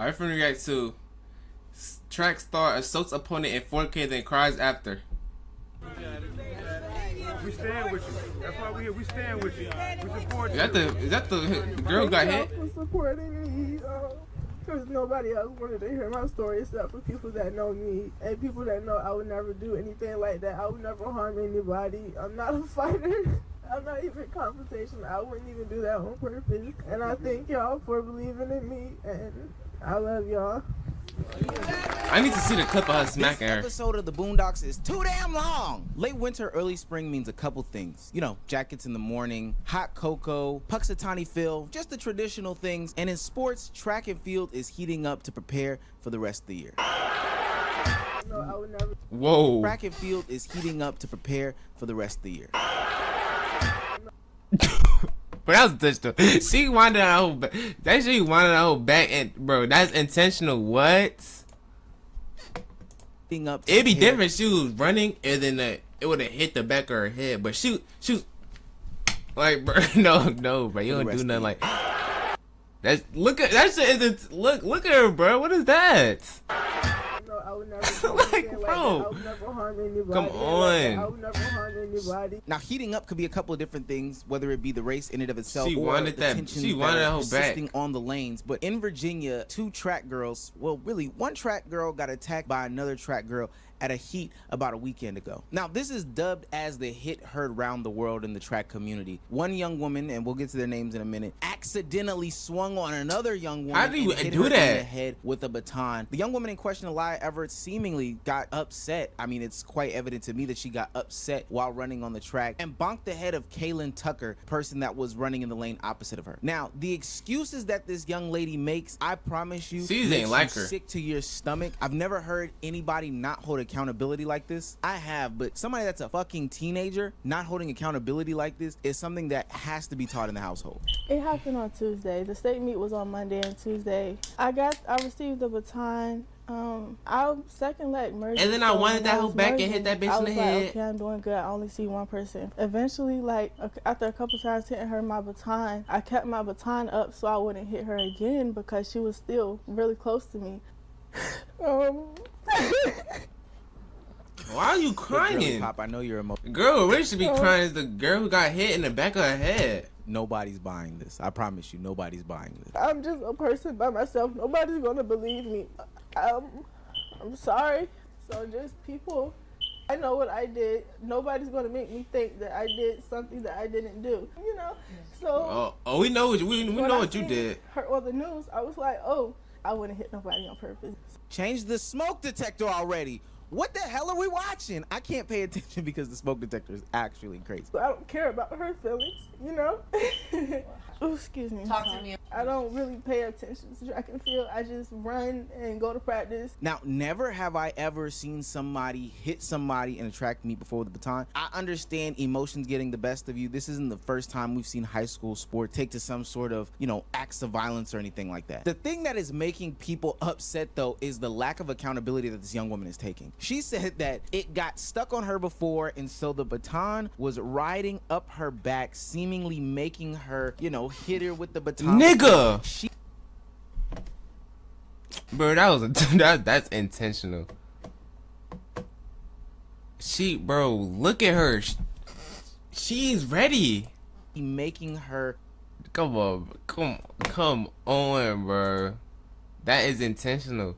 Alright, from react to track star assaults opponent in 4K then cries after. We stand with you. That's why we here. We stand with you. We support you. Is that the girl who got hit? For supporting me, because nobody else wanted to hear my story except for people that know me and people that know I would never do anything like that. I would never harm anybody. I'm not a fighter. I'm not even confrontational. I wouldn't even do that on purpose. And I thank y'all for believing in me, and I love y'all. I need to see the clip of her smacking her. This episode of the Boondocks is too damn long. Late winter, early spring means a couple things. You know, jackets in the morning, hot cocoa, Puxatawny Phil, just the traditional things. And in sports, track and field is heating up to prepare for the rest of the year. No, I would never. Whoa. Track and field is heating up to prepare for the rest of the year. But that was intentional. She wanted her whole back. That shit wanted her whole back, and bro, that's intentional. What? It'd be different. She was running, and then it would have hit the back of her head. But she was like, bro, no, bro, you don't do nothing like. That's look at that shit. Isn't look at her, bro. What is that? I would never like, bro. I would never harm anybody. Come on. I would never harm anybody. Now, heating up could be a couple of different things, whether it be the race in and of itself She or wanted the that. tensions She wanted that that are whole back. persisting on the lanes. But in Virginia, two track girls, well, really, one track girl got attacked by another track girl at a heat about a weekend ago. Now, this is dubbed as the hit heard round the world in the track community. One young woman, and we'll get to their names in a minute, accidentally swung on another young woman. How do you and hit do her that? in the head with a baton. The young woman in question, Elia Everett, seemingly got upset. I mean, it's quite evident to me that she got upset while running on the track and bonked the head of Kaylin Tucker, person that was running in the lane opposite of her. Now, the excuses that this young lady makes, I promise you, She makes ain't like you her. sick to your stomach. I've never heard anybody not hold accountability like this. I have, but somebody that's a fucking teenager not holding accountability like this is something that has to be taught in the household. It happened on Tuesday. The state meet was on Monday and Tuesday. I received the baton. I second leg merged. And then I wanted that when hoe was back and merging, hit that bitch I in was the like, head. okay, I'm doing good. I only see one person. Eventually, like after a couple times hitting her my baton, I kept my baton up so I wouldn't hit her again because she was still really close to me. Why are you But crying? girly pop, I know you're emotional. Girl, who really should be crying is the girl who got hit in the back of her head. Nobody's buying this. I promise you, nobody's buying this. I'm just a person by myself. Nobody's gonna believe me. I'm sorry. So just people, I know what I did. Nobody's gonna make me think that I did something that I didn't do. You know. So. We know what we know what you seen did. Her on the news, I was like, oh, I wouldn't hit nobody on purpose. Change the smoke detector already. What the hell are we watching? I can't pay attention because the smoke detector is actually crazy. So I don't care about her feelings, you know? Oh, excuse me. Talk to me. I don't really pay attention to track and field. I just run and go to practice. Now, never have I ever seen somebody hit somebody in a track meet before with the baton. I understand emotions getting the best of you. This isn't the first time we've seen high school sport take to some sort of, acts of violence or anything like that. The thing that is making people upset, though, is the lack of accountability that this young woman is taking. She said that it got stuck on her before, and so the baton was riding up her back, seemingly making her, hit her with the baton. Nigga! She Bro, that's intentional. Bro, look at her. She's ready. making her Come on, bro. That is intentional.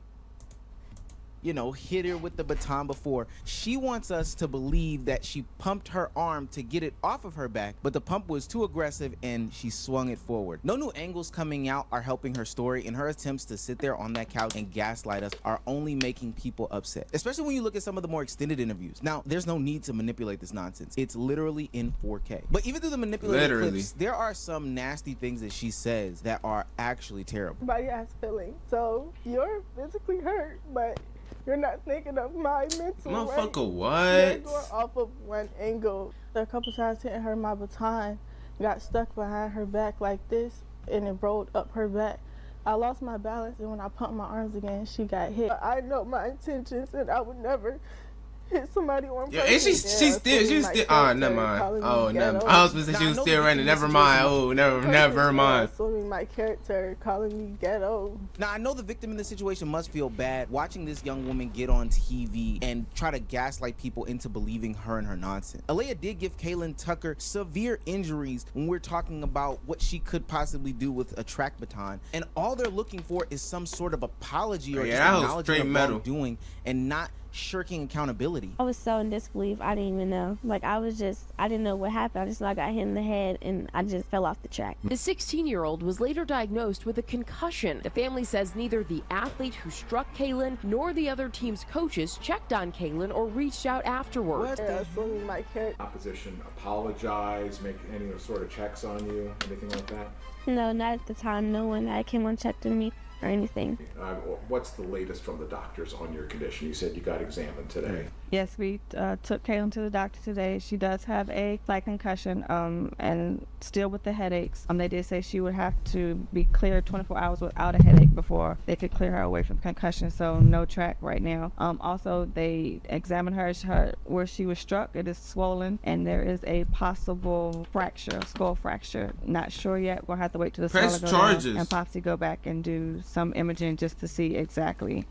hit her with the baton before. She wants us to believe that she pumped her arm to get it off of her back, but the pump was too aggressive and she swung it forward. No new angles coming out are helping her story, and her attempts to sit there on that couch and gaslight us are only making people upset, especially when you look at some of the more extended interviews. Now, there's no need to manipulate this nonsense. It's literally in 4K. But even through the manipulated clips, there are some nasty things that she says that are actually terrible. Everybody has feelings, so you're physically hurt, but you're not thinking of my mental. Motherfucker, Right? what? You're going off of one angle. A couple times hitting her, my baton got stuck behind her back like this, and it rolled up her back. I lost my balance, and when I pumped my arms again, she got hit. I know my intentions, and I would never hit somebody on Yeah, and she still. Oh, never mind. Oh, never. I was supposed to say she was still running. Never mind. Oh, never mind. Assuming my character, calling me ghetto. Now, I know the victim in this situation must feel bad watching this young woman get on TV and try to gaslight people into believing her and her nonsense. Aaliyah did give Kaylin Tucker severe injuries when we're talking about what she could possibly do with a track baton, and all they're looking for is some sort of apology or just acknowledgement of wrongdoing and not shirking accountability. I was so in disbelief, I didn't even know. Like, I didn't know what happened. I just know I got hit in the head and I just fell off the track. The 16-year-old was later diagnosed with a concussion. The family says neither the athlete who struck Kaylin nor the other team's coaches checked on Kaylin or reached out afterwards. Assuming my character. Opposition apologize, make any sort of checks on you, anything like that? No, not at the time. No one came and checked on me or anything. What's the latest from the doctors on your condition? You said you got examined today. Yes, we took Kaylin to the doctor today. She does have a slight concussion and still with the headaches. They did say she would have to be cleared 24 hours without a headache before they could clear her away from concussion, so no track right now. Also, they examined her where she was struck. It is swollen, and there is a possible fracture, skull fracture. Not sure yet. We'll have to wait till the press swelling charges goes down and possibly go back and do some imaging just to see exactly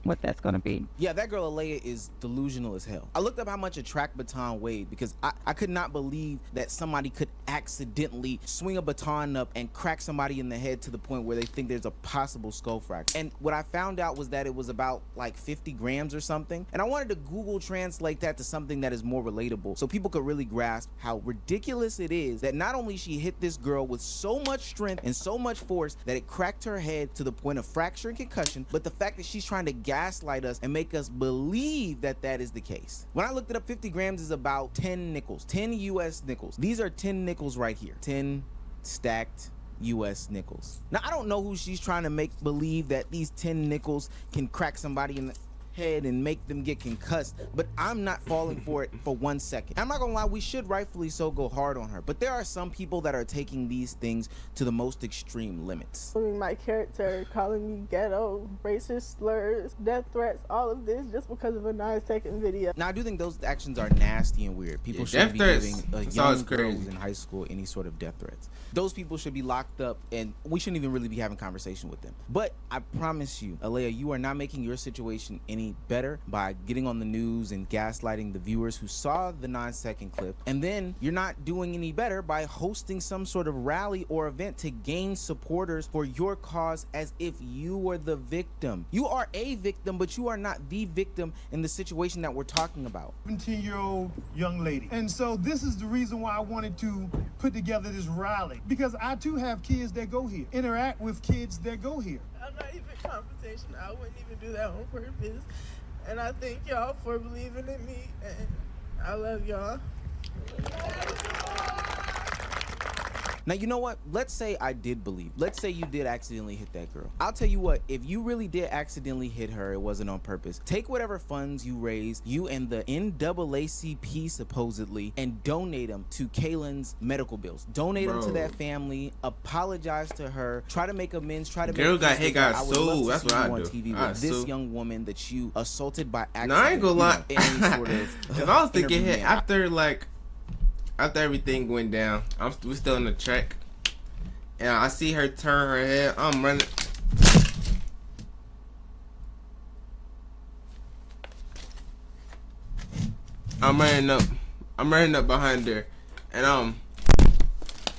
what that's going to be. Yeah, that girl Aaliyah is delusional as hell. I looked up how much a track baton weighed because I could not believe that somebody could accidentally swing a baton up and crack somebody in the head to the point where they think there's a possible skull fracture. And what I found out was that it was about like 50 grams or something. And I wanted to Google translate that to something that is more relatable so people could really grasp how ridiculous it is that not only she hit this girl with so much strength and so much force that it cracked her head to the point of fracture and concussion, but the fact that she's trying to gaslight us and make us believe that that is the case. When I looked it up, 50 grams is about 10 nickels, 10 US nickels. These are 10 nickels right here, 10 stacked US nickels. Now, I don't know who she's trying to make believe that these 10 nickels can crack somebody in the head and make them get concussed, but I'm not falling for it for 1 second. I'm not gonna lie, we should rightfully so go hard on her, but there are some people that are taking these things to the most extreme limits. My character, calling me ghetto, racist slurs, death threats, all of this just because of a 9-second video. Now, I do think those actions are nasty and weird. People shouldn't be giving young girls in high school any sort of death threats. Those people should be locked up, and we shouldn't even really be having conversation with them. But I promise you, Aaliyah, you are not making your situation any better by getting on the news and gaslighting the viewers who saw the 9-second clip. And then you're not doing any better by hosting some sort of rally or event to gain supporters for your cause as if you were the victim. You are a victim, but you are not the victim in the situation that we're talking about. 17-year-old young lady. And so this is the reason why I wanted to put together this rally, because I too have kids that go here, interact with kids that go here. I'm not even confrontational. I wouldn't even do that on purpose. And I thank y'all for believing in me, and I love y'all. Now, you know what? Let's say I did believe. Let's say you did accidentally hit that girl. I'll tell you what, if you really did accidentally hit her, it wasn't on purpose. Take whatever funds you raise, you and the NAACP supposedly, and donate them to Kaylin's medical bills. Donate them to that family, apologize to her, try to make amends, try to make girl got hit, got sued. That's what I do. On TV with this young woman that you assaulted by accident. No, I ain't gonna lie. If I was to get hit after everything went down, we still in the track, and I see her turn her head. I'm running. I'm running up behind her, and I'm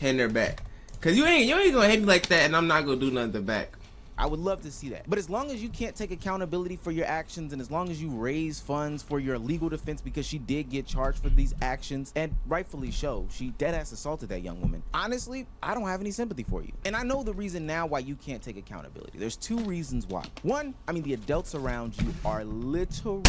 hitting her back. Cause you ain't gonna hit me like that, and I'm not gonna do nothing back. I would love to see that. But as long as you can't take accountability for your actions, and as long as you raise funds for your legal defense, because she did get charged for these actions, and rightfully so, she deadass assaulted that young woman. Honestly, I don't have any sympathy for you. And I know the reason now why you can't take accountability. There's two reasons why. One, I mean, the adults around you are literally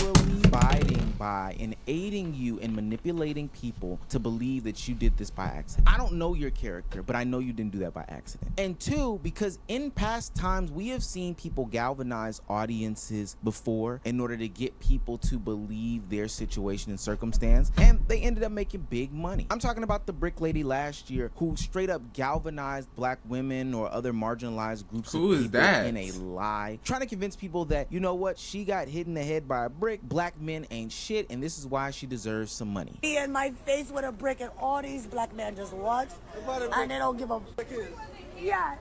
abiding by and aiding you in manipulating people to believe that you did this by accident. I don't know your character, but I know you didn't do that by accident. And two, because in past times, we have seen people galvanize audiences before in order to get people to believe their situation and circumstance, and they ended up making big money. I'm talking about the Brick Lady last year, who straight up galvanized black women or other marginalized groups of people in a lie, trying to convince people that, you know what, she got hit in the head by a brick, black men ain't shit, and this is why she deserves some money. He in my face with a brick, and all these black men just watch, and they don't give a fuck. Yeah,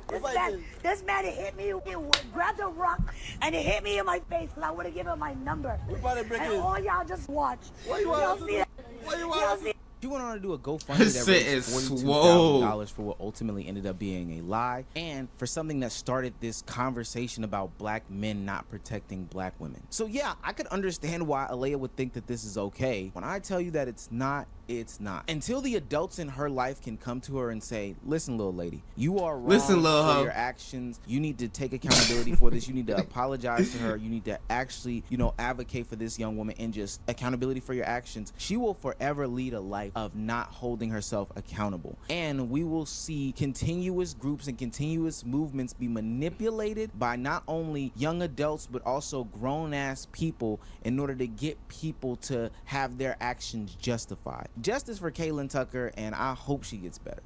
this man hit me, he grabbed a rock, and he hit me in my face, because I would have given him my number. And all y'all just watch. Y'all see it? Y'all see it? She went on to do a GoFundMe that raised $42,000 for what ultimately ended up being a lie, and for something that started this conversation about black men not protecting black women. So yeah, I could understand why Alea would think that this is okay. When I tell you that it's not, it's not. Until the adults in her life can come to her and say, listen, little lady, you are wrong for your actions. You need to take accountability for this. You need to apologize to her. You need to actually, you know, advocate for this young woman and just accountability for your actions. She will forever lead a life of not holding herself accountable. And we will see continuous groups and continuous movements be manipulated by not only young adults, but also grown-ass people in order to get people to have their actions justified. Justice for Kaylin Tucker, and I hope she gets better.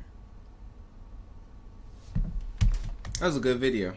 That was a good video.